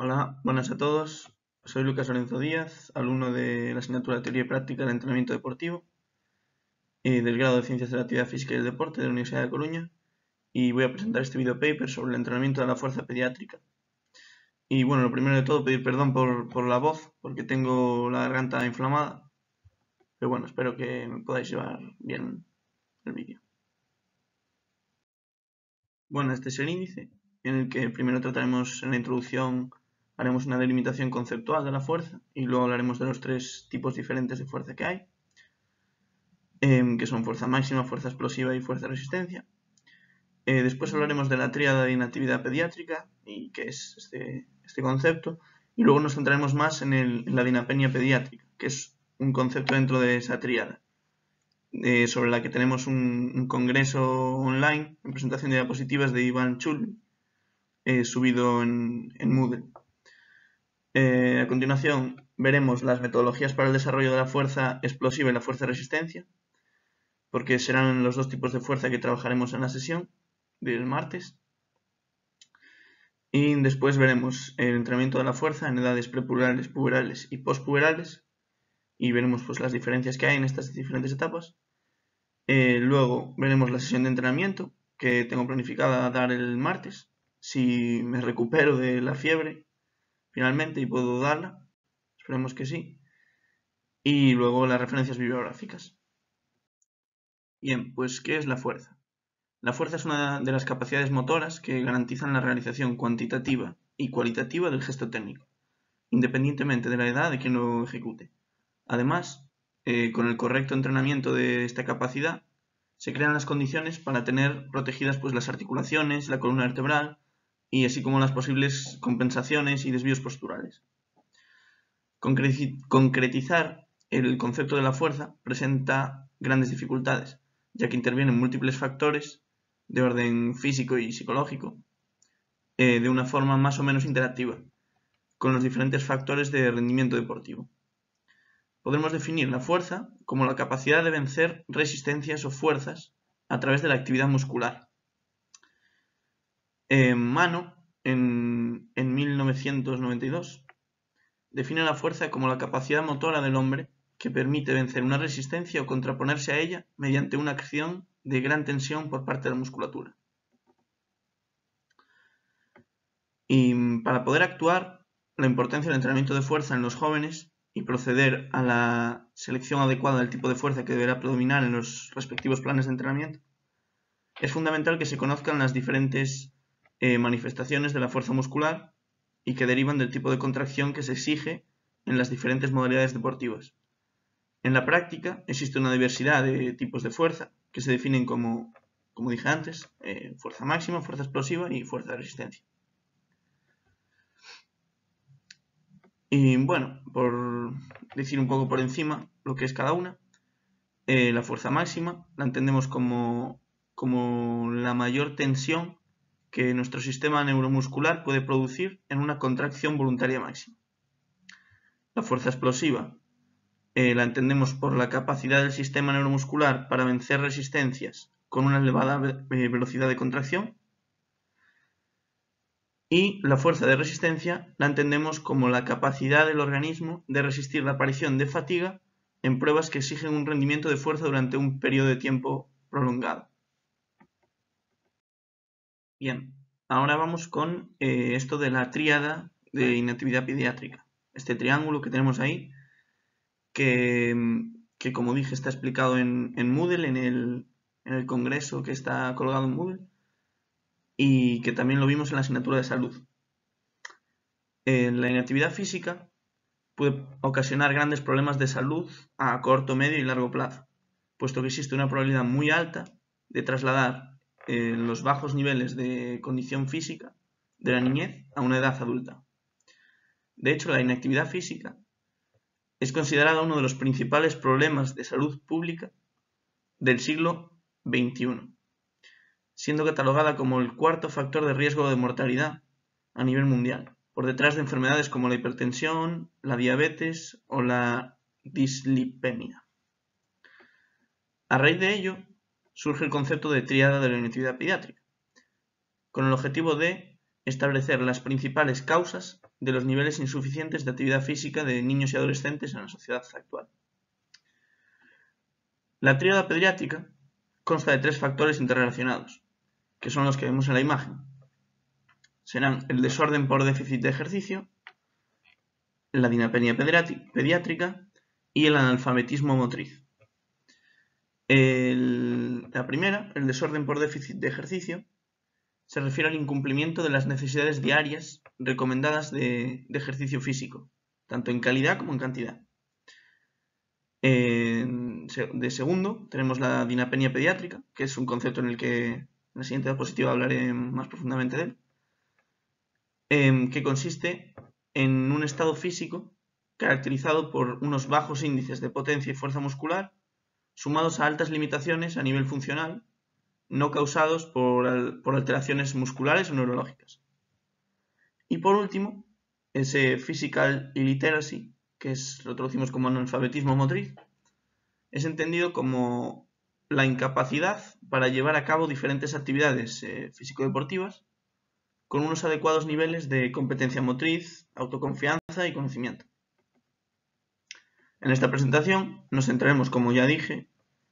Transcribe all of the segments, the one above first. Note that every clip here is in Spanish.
Hola, buenas a todos. Soy Lucas Lorenzo Díaz, alumno de la asignatura de Teoría y Práctica del Entrenamiento Deportivo y del grado de Ciencias de la Actividad Física y el Deporte de la Universidad de Coruña, y voy a presentar este video paper sobre el entrenamiento de la fuerza pediátrica. Y bueno, lo primero de todo, pedir perdón por la voz, porque tengo la garganta inflamada, pero bueno, espero que me podáis llevar bien el vídeo. Bueno, este es el índice, en el que primero trataremos en la introducción, haremos una delimitación conceptual de la fuerza y luego hablaremos de los tres tipos diferentes de fuerza que hay, que son fuerza máxima, fuerza explosiva y fuerza de resistencia. Después hablaremos de la tríada de inactividad pediátrica y qué es este concepto, y luego nos centraremos más en la dinapenia pediátrica, que es un concepto dentro de esa tríada, sobre la que tenemos un congreso online en presentación de diapositivas de Iván Chul, subido en Moodle. A continuación veremos las metodologías para el desarrollo de la fuerza explosiva y la fuerza de resistencia, porque serán los dos tipos de fuerza que trabajaremos en la sesión del martes. Y después veremos el entrenamiento de la fuerza en edades prepuberales, puberales y postpuberales, y veremos pues las diferencias que hay en estas diferentes etapas. Luego veremos la sesión de entrenamiento que tengo planificada dar el martes, si me recupero de la fiebre finalmente y puedo darla, esperemos que sí. Y luego las referencias bibliográficas. Bien, pues ¿qué es la fuerza? La fuerza es una de las capacidades motoras que garantizan la realización cuantitativa y cualitativa del gesto técnico, independientemente de la edad de quien lo ejecute. Además, con el correcto entrenamiento de esta capacidad, se crean las condiciones para tener protegidas pues, las articulaciones, la columna vertebral y así como las posibles compensaciones y desvíos posturales. Concretizar el concepto de la fuerza presenta grandes dificultades, ya que intervienen múltiples factores de orden físico y psicológico, de una forma más o menos interactiva, con los diferentes factores de rendimiento deportivo. Podemos definir la fuerza como la capacidad de vencer resistencias o fuerzas a través de la actividad muscular. Mano, en 1992, define la fuerza como la capacidad motora del hombre que permite vencer una resistencia o contraponerse a ella mediante una acción de gran tensión por parte de la musculatura. Y para poder actuar, la importancia del entrenamiento de fuerza en los jóvenes y proceder a la selección adecuada del tipo de fuerza que deberá predominar en los respectivos planes de entrenamiento, es fundamental que se conozcan las diferentes manifestaciones de la fuerza muscular y que derivan del tipo de contracción que se exige en las diferentes modalidades deportivas. En la práctica existe una diversidad de tipos de fuerza que se definen como dije antes, fuerza máxima, fuerza explosiva y fuerza de resistencia. Y bueno, por decir un poco por encima lo que es cada una, la fuerza máxima la entendemos como la mayor tensión que nuestro sistema neuromuscular puede producir en una contracción voluntaria máxima. La fuerza explosiva la entendemos por la capacidad del sistema neuromuscular para vencer resistencias con una elevada velocidad de contracción. Y la fuerza de resistencia la entendemos como la capacidad del organismo de resistir la aparición de fatiga en pruebas que exigen un rendimiento de fuerza durante un periodo de tiempo prolongado. Bien, ahora vamos con esto de la tríada de inactividad pediátrica. Este triángulo que tenemos ahí, que como dije está explicado en Moodle, en el congreso que está colgado en Moodle, y que también lo vimos en la asignatura de salud. La inactividad física puede ocasionar grandes problemas de salud a corto, medio y largo plazo, puesto que existe una probabilidad muy alta de trasladar los bajos niveles de condición física de la niñez a una edad adulta. De hecho, la inactividad física es considerada uno de los principales problemas de salud pública del siglo XXI, siendo catalogada como el cuarto factor de riesgo de mortalidad a nivel mundial, por detrás de enfermedades como la hipertensión, la diabetes o la dislipemia. A raíz de ello, surge el concepto de tríada de la inactividad pediátrica, con el objetivo de establecer las principales causas de los niveles insuficientes de actividad física de niños y adolescentes en la sociedad actual. La tríada pediátrica consta de 3 factores interrelacionados, que son los que vemos en la imagen. Serán el desorden por déficit de ejercicio, la dinapenia pediátrica y el analfabetismo motriz. La primera, el desorden por déficit de ejercicio, se refiere al incumplimiento de las necesidades diarias recomendadas de ejercicio físico, tanto en calidad como en cantidad. De segundo, tenemos la dinapenia pediátrica, que es un concepto en el que en la siguiente diapositiva hablaré más profundamente de él, que consiste en un estado físico caracterizado por unos bajos índices de potencia y fuerza muscular, sumados a altas limitaciones a nivel funcional, no causados por alteraciones musculares o neurológicas. Y por último, ese physical illiteracy, que lo traducimos como analfabetismo motriz, es entendido como la incapacidad para llevar a cabo diferentes actividades físico-deportivas con unos adecuados niveles de competencia motriz, autoconfianza y conocimiento. En esta presentación nos centraremos, como ya dije,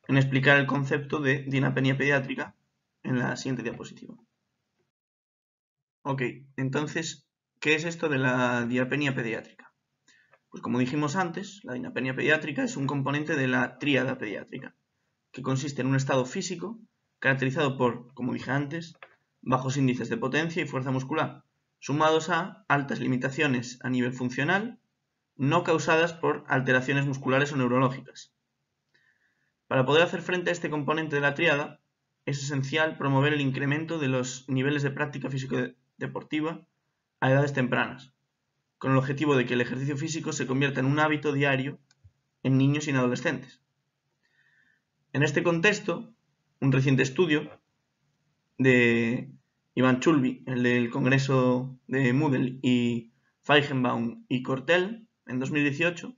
en explicar el concepto de dinapenia pediátrica en la siguiente diapositiva. Ok, entonces, ¿qué es esto de la dinapenia pediátrica? Pues como dijimos antes, la dinapenia pediátrica es un componente de la tríada pediátrica, que consiste en un estado físico caracterizado por, como dije antes, bajos índices de potencia y fuerza muscular, sumados a altas limitaciones a nivel funcional, no causadas por alteraciones musculares o neurológicas. Para poder hacer frente a este componente de la tríada, es esencial promover el incremento de los niveles de práctica físico-deportiva a edades tempranas, con el objetivo de que el ejercicio físico se convierta en un hábito diario en niños y en adolescentes. En este contexto, un reciente estudio de Ivan Chulby, el del Congreso de Moodle, y Feigenbaum y Cortel, en 2018,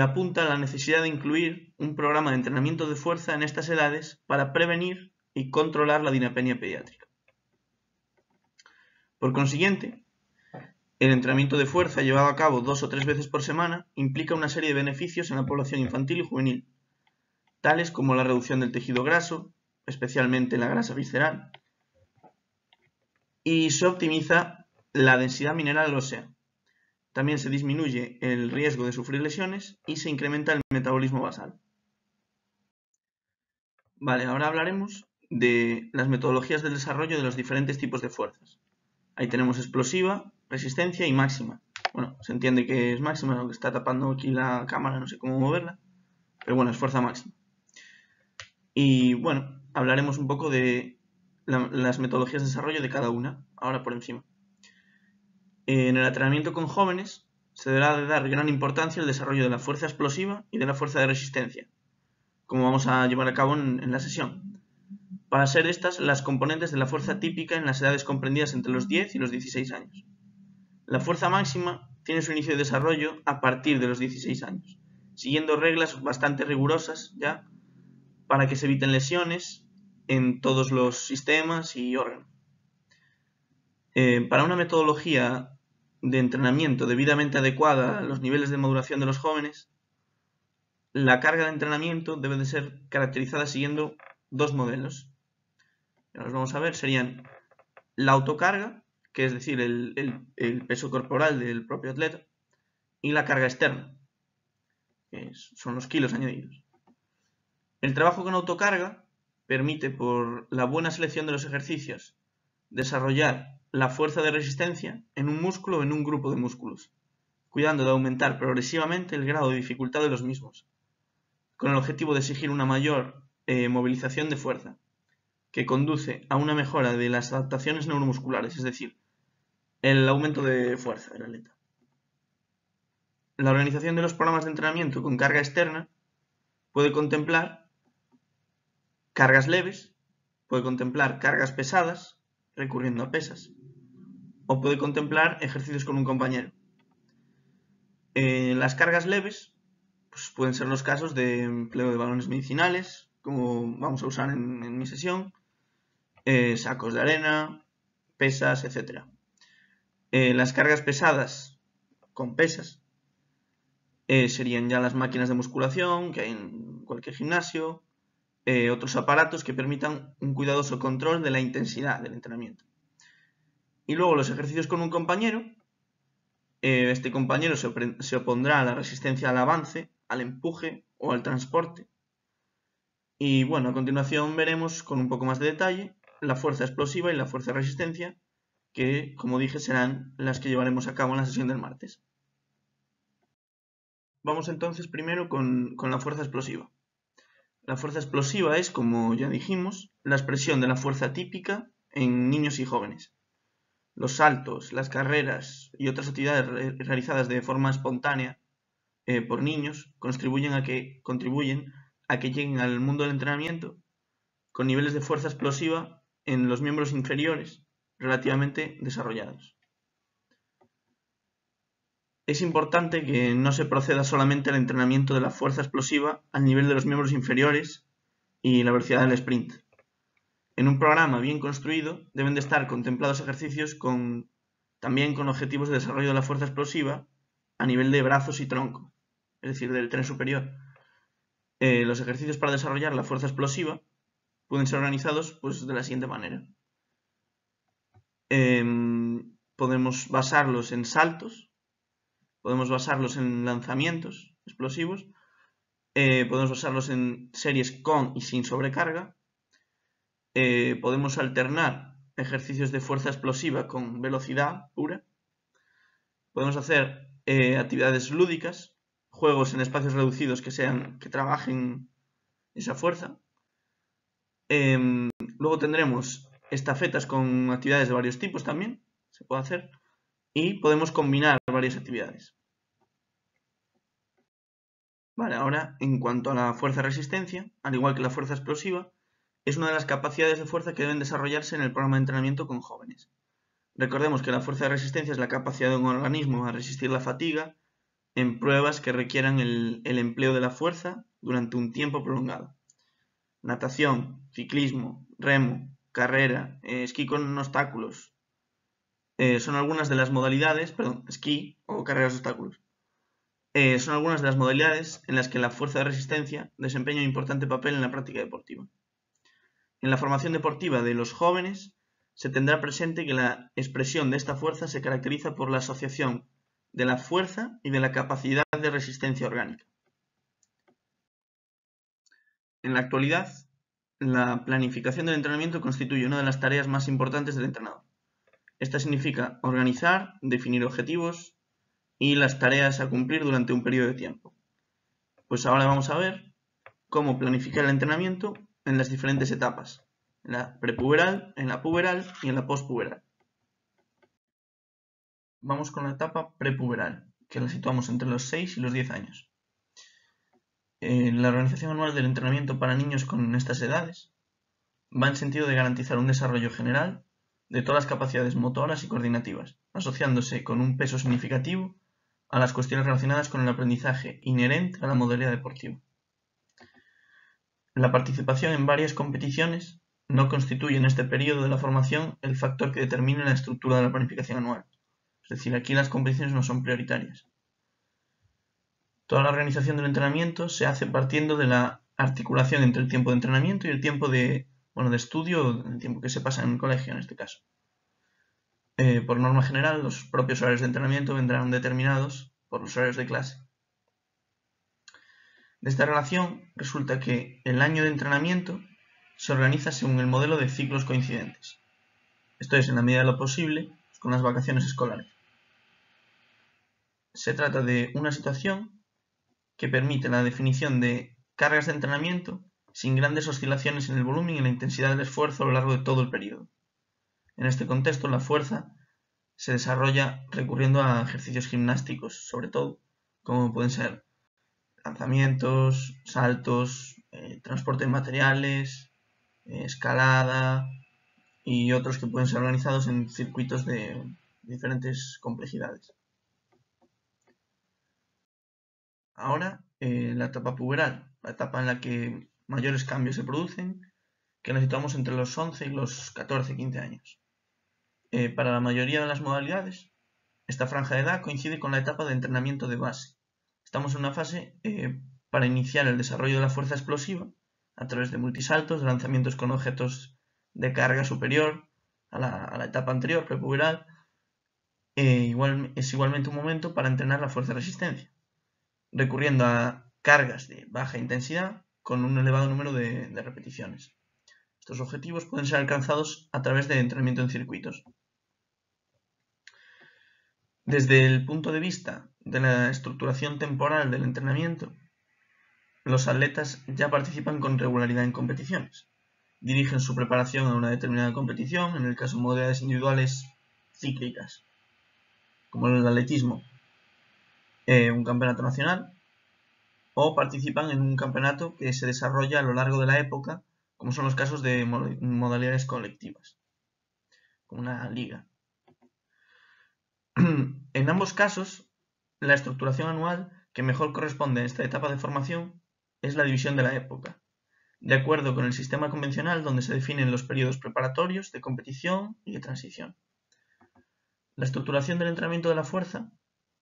apunta a la necesidad de incluir un programa de entrenamiento de fuerza en estas edades para prevenir y controlar la dinapenia pediátrica. Por consiguiente, el entrenamiento de fuerza llevado a cabo 2 o 3 veces por semana implica una serie de beneficios en la población infantil y juvenil, tales como la reducción del tejido graso, especialmente la grasa visceral, y se optimiza la densidad mineral ósea. También se disminuye el riesgo de sufrir lesiones y se incrementa el metabolismo basal. Vale, ahora hablaremos de las metodologías del desarrollo de los diferentes tipos de fuerzas. Ahí tenemos explosiva, resistencia y máxima. Bueno, se entiende que es máxima, aunque está tapando aquí la cámara, no sé cómo moverla, pero bueno, es fuerza máxima. Y bueno, hablaremos un poco de las metodologías de desarrollo de cada una, ahora por encima. En el entrenamiento con jóvenes se deberá de dar gran importancia al desarrollo de la fuerza explosiva y de la fuerza de resistencia, como vamos a llevar a cabo en la sesión, para ser estas las componentes de la fuerza típica en las edades comprendidas entre los 10 y los 16 años. La fuerza máxima tiene su inicio de desarrollo a partir de los 16 años, siguiendo reglas bastante rigurosas ya para que se eviten lesiones en todos los sistemas y órganos. Para una metodología de entrenamiento debidamente adecuada a los niveles de maduración de los jóvenes, la carga de entrenamiento debe de ser caracterizada siguiendo 2 modelos. Los vamos a ver, serían la autocarga, que es decir, el peso corporal del propio atleta, y la carga externa, que son los kilos añadidos. El trabajo con autocarga permite, por la buena selección de los ejercicios, desarrollar la fuerza de resistencia en un músculo o en un grupo de músculos, cuidando de aumentar progresivamente el grado de dificultad de los mismos, con el objetivo de exigir una mayor movilización de fuerza, que conduce a una mejora de las adaptaciones neuromusculares, es decir, el aumento de fuerza del atleta. La organización de los programas de entrenamiento con carga externa puede contemplar cargas leves, puede contemplar cargas pesadas, recurriendo a pesas, o puede contemplar ejercicios con un compañero. Las cargas leves pues pueden ser los casos de empleo de balones medicinales, como vamos a usar en mi sesión, sacos de arena, pesas, etc. Las cargas pesadas con pesas serían ya las máquinas de musculación que hay en cualquier gimnasio, otros aparatos que permitan un cuidadoso control de la intensidad del entrenamiento. Y luego los ejercicios con un compañero. Este compañero se opondrá a la resistencia al avance, al empuje o al transporte. Y bueno, a continuación veremos con un poco más de detalle la fuerza explosiva y la fuerza de resistencia, que, como dije, serán las que llevaremos a cabo en la sesión del martes. Vamos entonces primero con la fuerza explosiva. La fuerza explosiva es, como ya dijimos, la expresión de la fuerza típica en niños y jóvenes. Los saltos, las carreras y otras actividades realizadas de forma espontánea por niños contribuyen a que lleguen al mundo del entrenamiento con niveles de fuerza explosiva en los miembros inferiores relativamente desarrollados. Es importante que no se proceda solamente al entrenamiento de la fuerza explosiva al nivel de los miembros inferiores y la velocidad del sprint. En un programa bien construido deben de estar contemplados ejercicios también con objetivos de desarrollo de la fuerza explosiva a nivel de brazos y tronco, es decir, del tren superior. Los ejercicios para desarrollar la fuerza explosiva pueden ser organizados pues, de la siguiente manera. Podemos basarlos en saltos, podemos basarlos en lanzamientos explosivos, podemos basarlos en series con y sin sobrecarga, podemos alternar ejercicios de fuerza explosiva con velocidad pura, podemos hacer actividades lúdicas, juegos en espacios reducidos que trabajen esa fuerza. Luego tendremos estafetas con actividades de varios tipos también, se puede hacer, y podemos combinar varias actividades. Vale, ahora en cuanto a la fuerza-resistencia, al igual que la fuerza explosiva, es una de las capacidades de fuerza que deben desarrollarse en el programa de entrenamiento con jóvenes. Recordemos que la fuerza de resistencia es la capacidad de un organismo a resistir la fatiga en pruebas que requieran el empleo de la fuerza durante un tiempo prolongado. Natación, ciclismo, remo, carrera, esquí con obstáculos, son algunas de las modalidades, esquí o carreras de obstáculos, son algunas de las modalidades en las que la fuerza de resistencia desempeña un importante papel en la práctica deportiva. En la formación deportiva de los jóvenes se tendrá presente que la expresión de esta fuerza se caracteriza por la asociación de la fuerza y de la capacidad de resistencia orgánica. En la actualidad, la planificación del entrenamiento constituye una de las tareas más importantes del entrenador. Esta significa organizar, definir objetivos y las tareas a cumplir durante un periodo de tiempo. Pues ahora vamos a ver cómo planificar el entrenamiento en las diferentes etapas, en la prepuberal, en la puberal y en la postpuberal. Vamos con la etapa prepuberal, que la situamos entre los 6 y los 10 años. La organización anual del entrenamiento para niños con estas edades va en sentido de garantizar un desarrollo general de todas las capacidades motoras y coordinativas, asociándose con un peso significativo a las cuestiones relacionadas con el aprendizaje inherente a la modalidad deportiva. La participación en varias competiciones no constituye en este periodo de la formación el factor que determine la estructura de la planificación anual. Es decir, aquí las competiciones no son prioritarias. Toda la organización del entrenamiento se hace partiendo de la articulación entre el tiempo de entrenamiento y el tiempo de estudio, el tiempo que se pasa en el colegio en este caso. Por norma general, los propios horarios de entrenamiento vendrán determinados por los horarios de clase. De esta relación resulta que el año de entrenamiento se organiza según el modelo de ciclos coincidentes. Esto es, en la medida de lo posible, con las vacaciones escolares. Se trata de una situación que permite la definición de cargas de entrenamiento sin grandes oscilaciones en el volumen y en la intensidad del esfuerzo a lo largo de todo el periodo. En este contexto, la fuerza se desarrolla recurriendo a ejercicios gimnásticos, sobre todo, como pueden ser lanzamientos, saltos, transporte de materiales, escalada y otros que pueden ser organizados en circuitos de diferentes complejidades. Ahora, la etapa puberal, la etapa en la que mayores cambios se producen, que nos situamos entre los 11 y los 14-15 años. Para la mayoría de las modalidades, esta franja de edad coincide con la etapa de entrenamiento de base. Estamos en una fase para iniciar el desarrollo de la fuerza explosiva a través de multisaltos, lanzamientos con objetos de carga superior a la etapa anterior, prepuberal. Es igualmente un momento para entrenar la fuerza de resistencia, recurriendo a cargas de baja intensidad con un elevado número de repeticiones. Estos objetivos pueden ser alcanzados a través de entrenamiento en circuitos. Desde el punto de vista de la estructuración temporal del entrenamiento, los atletas ya participan con regularidad en competiciones. Dirigen su preparación a una determinada competición, en el caso de modalidades individuales cíclicas, como el atletismo, un campeonato nacional, o participan en un campeonato que se desarrolla a lo largo de la época, como son los casos de modalidades colectivas, como una liga. En ambos casos, la estructuración anual que mejor corresponde a esta etapa de formación es la división de la época, de acuerdo con el sistema convencional donde se definen los periodos preparatorios, de competición y de transición. La estructuración del entrenamiento de la fuerza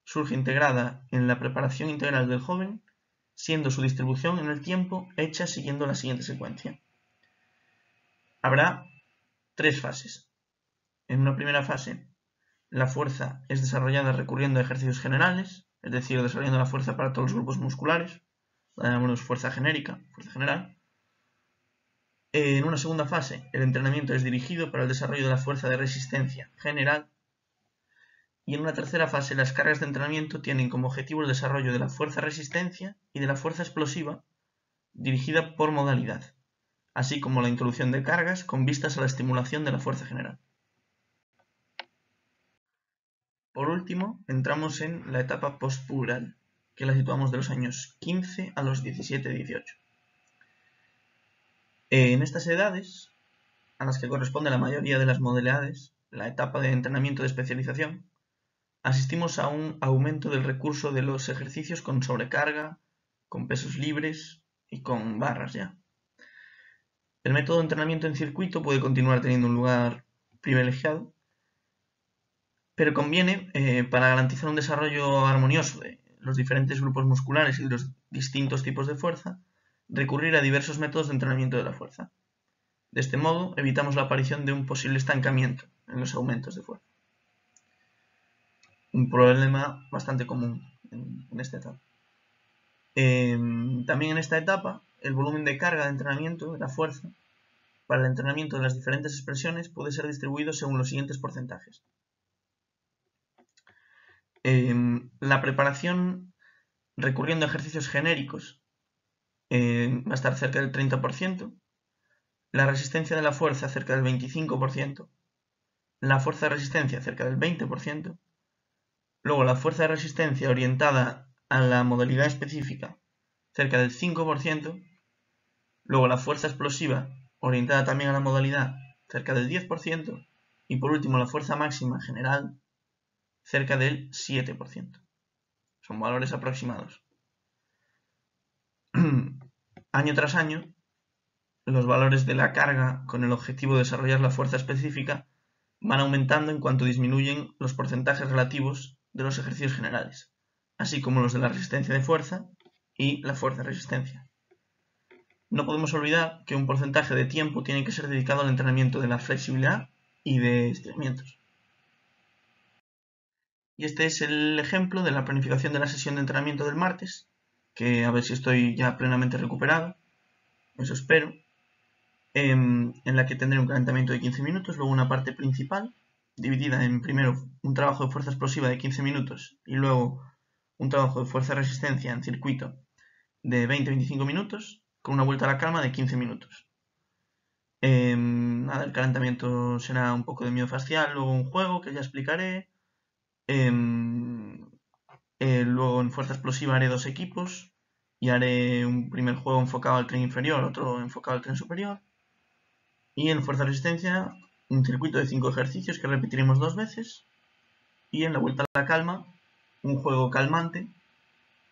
surge integrada en la preparación integral del joven, siendo su distribución en el tiempo hecha siguiendo la siguiente secuencia. Habrá 3 fases. En una primera fase, la fuerza es desarrollada recurriendo a ejercicios generales, es decir, desarrollando la fuerza para todos los grupos musculares, la llamamos fuerza genérica, fuerza general. En una segunda fase, el entrenamiento es dirigido para el desarrollo de la fuerza de resistencia general. Y en una tercera fase, las cargas de entrenamiento tienen como objetivo el desarrollo de la fuerza resistencia y de la fuerza explosiva dirigida por modalidad, así como la introducción de cargas con vistas a la estimulación de la fuerza general. Por último, entramos en la etapa postpuberal, que la situamos de los años 15 a los 17-18. En estas edades, a las que corresponde la mayoría de las modalidades, la etapa de entrenamiento de especialización, asistimos a un aumento del recurso de los ejercicios con sobrecarga, con pesos libres y con barras ya. El método de entrenamiento en circuito puede continuar teniendo un lugar privilegiado, pero conviene, para garantizar un desarrollo armonioso de los diferentes grupos musculares y de los distintos tipos de fuerza, recurrir a diversos métodos de entrenamiento de la fuerza. De este modo, evitamos la aparición de un posible estancamiento en los aumentos de fuerza. Un problema bastante común en esta etapa. También en esta etapa, el volumen de carga de entrenamiento de la fuerza para el entrenamiento de las diferentes expresiones puede ser distribuido según los siguientes porcentajes. La preparación recurriendo a ejercicios genéricos va a estar cerca del 30%, la resistencia de la fuerza cerca del 25%, la fuerza de resistencia cerca del 20%, luego la fuerza de resistencia orientada a la modalidad específica cerca del 5%, luego la fuerza explosiva orientada también a la modalidad cerca del 10%, y por último la fuerza máxima general cerca del 7%. Son valores aproximados. Año tras año, los valores de la carga con el objetivo de desarrollar la fuerza específica van aumentando en cuanto disminuyen los porcentajes relativos de los ejercicios generales, así como los de la resistencia de fuerza y la fuerza de resistencia. No podemos olvidar que un porcentaje de tiempo tiene que ser dedicado al entrenamiento de la flexibilidad y de estiramientos. Y este es el ejemplo de la planificación de la sesión de entrenamiento del martes, que a ver si estoy ya plenamente recuperado, eso espero, en la que tendré un calentamiento de 15 minutos, luego una parte principal, dividida en primero un trabajo de fuerza explosiva de 15 minutos y luego un trabajo de fuerza de resistencia en circuito de 20-25 minutos, con una vuelta a la calma de 15 minutos. Nada, el calentamiento será un poco de miofascial, luego un juego que ya explicaré. Luego en fuerza explosiva haré 2 equipos y haré un primer juego enfocado al tren inferior, otro enfocado al tren superior. Y en fuerza resistencia un circuito de 5 ejercicios que repetiremos 2 veces. Y en la vuelta a la calma un juego calmante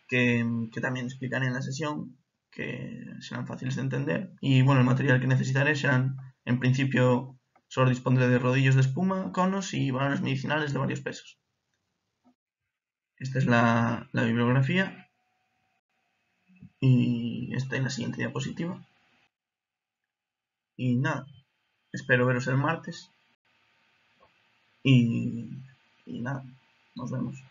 que también explicaré en la sesión, que serán fáciles de entender. Y bueno, el material que necesitaré serán en principio Solo dispondré de rodillos de espuma, conos y balones medicinales de varios pesos. Esta es la bibliografía y está en la siguiente diapositiva. Y nada, espero veros el martes y nada, nos vemos.